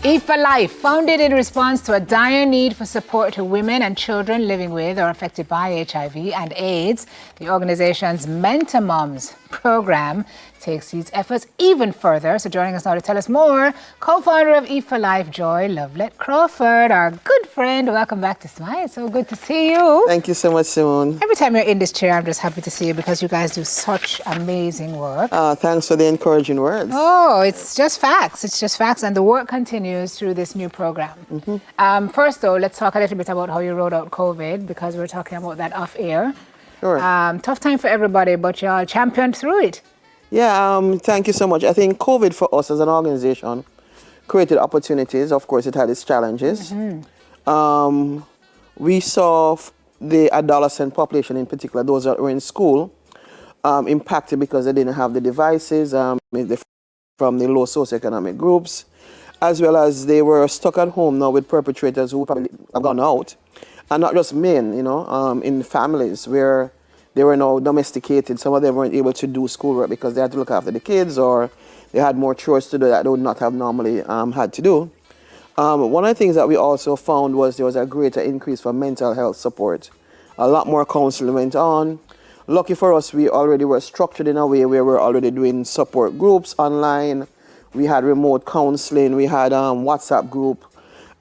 E for Life, founded in response to a dire need for support to women and children living with or affected by HIV and AIDS, the organization's Mentor Moms program takes these efforts even further. So joining us now to tell us more, co-founder of E for Life, Joy Lovelet Crawford, our good friend. Welcome back to Smile. So good to see you. Thank you so much, Simone. Every time you're in this chair, I'm just happy to see you because you guys do such amazing work. Thanks for the encouraging words. Oh, it's just facts. It's just facts. And the work continues through this new program. Mm-hmm. First, though, let's talk a little bit about how you rode out COVID, because we're talking about that off air. Sure. Tough time for everybody, but y'all championed through it. Yeah, thank you so much. I think COVID for us as an organization created opportunities. Of course, it had its challenges. Mm-hmm. We saw the adolescent population in particular, those that were in school, impacted because they didn't have the devices from the low socioeconomic groups, as well as they were stuck at home now with perpetrators who probably have gone out. And not just men, in families where they were now domesticated. Some of them weren't able to do schoolwork because they had to look after the kids, or they had more chores to do that they would not have normally had to do. One of the things that we also found was there was a greater increase for mental health support. A lot more counseling went on. Lucky for us, we already were structured in a way where we're already doing support groups online. We had remote counseling, we had WhatsApp group,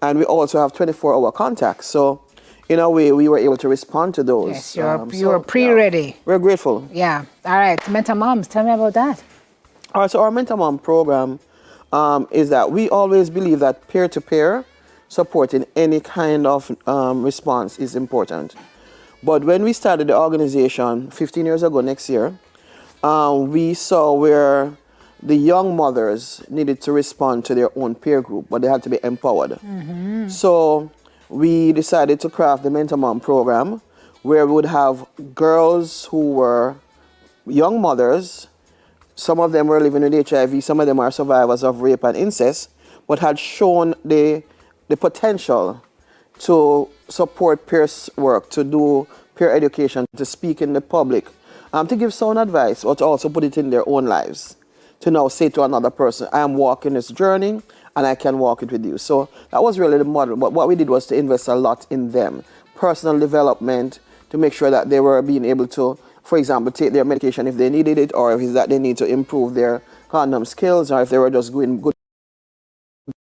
and we also have 24-hour contacts. So in a way, we were able to respond to those. Yes, you're pre-ready. Yeah, we're grateful. Yeah. All right. Mentor Moms, tell me about that. All right, so our Mentor Mom program is that we always believe that peer-to-peer support in any kind of response is important. But when we started the organization 15 years ago next year, we saw where the young mothers needed to respond to their own peer group, but they had to be empowered. Mm-hmm. So we decided to craft the Mentor Mom program, where we would have girls who were young mothers. Some of them were living with HIV, some of them are survivors of rape and incest, but had shown the potential to support peer work, to do peer education, to speak in the public, to give sound advice, but to also put it in their own lives. To now say to another person, I am walking this journey and I can walk it with you. So that was really the model. But what we did was to invest a lot in them. Personal development, to make sure that they were being able to, for example, take their medication if they needed it, or if it's that they need to improve their condom skills, or if they were just good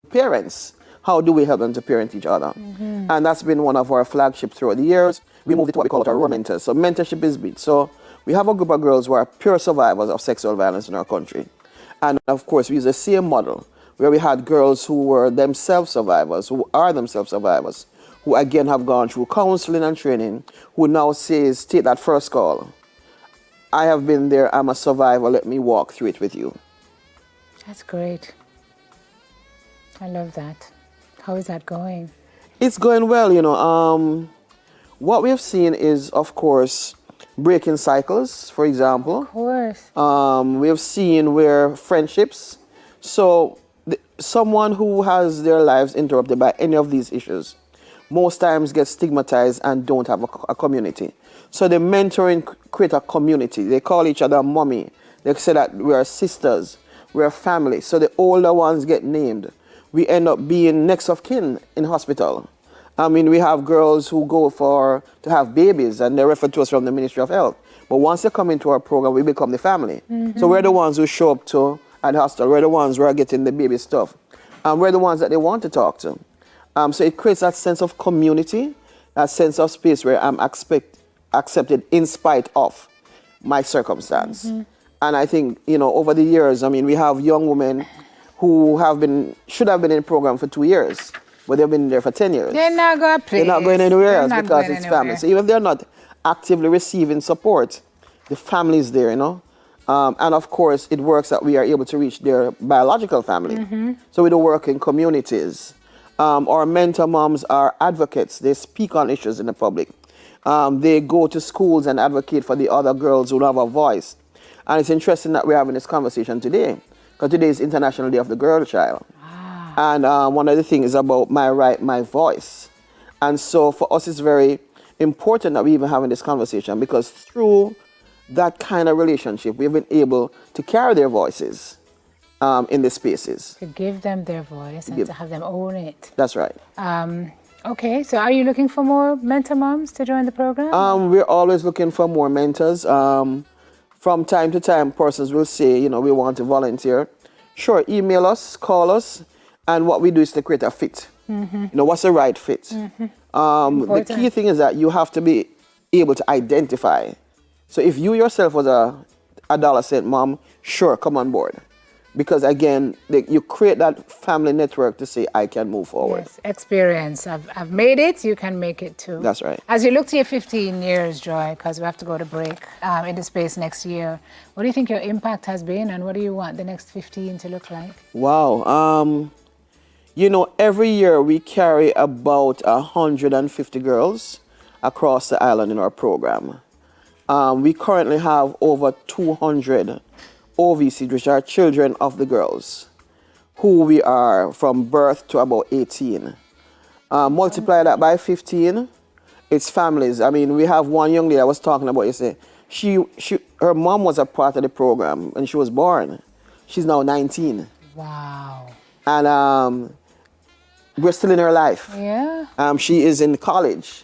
parents. How do we help them to parent each other? Mm-hmm. And that's been one of our flagships throughout the years. We moved it to what we call our role mentors. So mentorship is big. So we have a group of girls who are pure survivors of sexual violence in our country. And of course, we use the same model where we had girls who were themselves survivors, who are themselves survivors, who again have gone through counseling and training, who now says, take that first call. I have been there, I'm a survivor, let me walk through it with you. That's great. I love that. How is that going? It's going well, What we have seen is, of course, breaking cycles, for example. Of course. We have seen where friendships, so someone who has their lives interrupted by any of these issues most times gets stigmatized and don't have a community. So the mentoring create a community. They call each other mommy. They say that we are sisters, we are family. So the older ones get named. We end up being next of kin in hospital. I mean, we have girls who go to have babies and they refer to us from the Ministry of Health. But once they come into our program, we become the family. Mm-hmm. So we're the ones who show up at the hospital. We're the ones who are getting the baby stuff. And we're the ones that they want to talk to. So it creates that sense of community, that sense of space where I'm accepted in spite of my circumstance. Mm-hmm. And I think, over the years, we have young women who should have been in the program for 2 years, but they've been there for 10 years. They're not going to play. They're not going anywhere else because it's family. So even if they're not actively receiving support, the family is there, And of course, it works that we are able to reach their biological family. Mm-hmm. So we do work in communities. Our mentor moms are advocates. They speak on issues in the public. They go to schools and advocate for the other girls who don't have a voice. And it's interesting that we're having this conversation today, because today is International Day of the Girl Child. Ah. And one of the things is about my right, my voice. And so for us, it's very important that we even having this conversation, because through that kind of relationship, we've been able to carry their voices in the spaces. To give them their voice and to have them own it. That's right. Okay, so are you looking for more mentor moms to join the program? We're always looking for more mentors. From time to time, persons will say, you know, we want to volunteer. Sure, email us, call us, and what we do is to create a fit. You know, what's the right fit? The key thing is that you have to be able to identify. So if you yourself was a $1 mom, sure, come on board. Because again, you create that family network to say, I can move forward. Yes, experience. I've made it, you can make it too. That's right. As you look to your 15 years, Joy, because we have to go to break in the space next year, what do you think your impact has been and what do you want the next 15 to look like? Wow. You know, every year we carry about 150 girls across the island in our program. We currently have over 200 OVC, which are children of the girls, who we are from birth to about 18. Multiply that by 15, it's families. I mean, we have one young lady I was talking about yesterday. Her mom was a part of the program when she was born. She's now 19. Wow. And we're still in her life. Yeah. She is in college.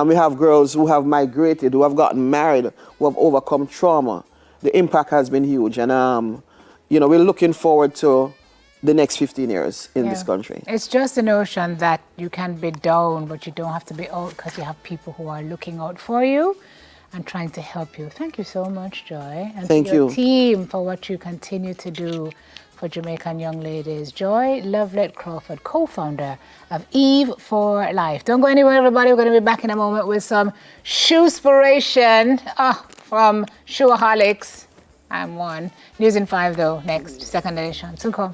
We have girls who have migrated, who have gotten married, who have overcome trauma. The impact has been huge. And, you know, we're looking forward to the next 15 years in this country. It's just the notion that you can be down, but you don't have to be out because you have people who are looking out for you and trying to help you. Thank you so much, Joy. And Thank to your you. team for what you continue to do for Jamaican young ladies. Joy Lovelet Crawford, co-founder of Eve for Life. Don't go anywhere, everybody. We're going to be back in a moment with some shoe-spiration from Shoeaholics. I'm one. News in 5, though, next. Second edition. Soon come.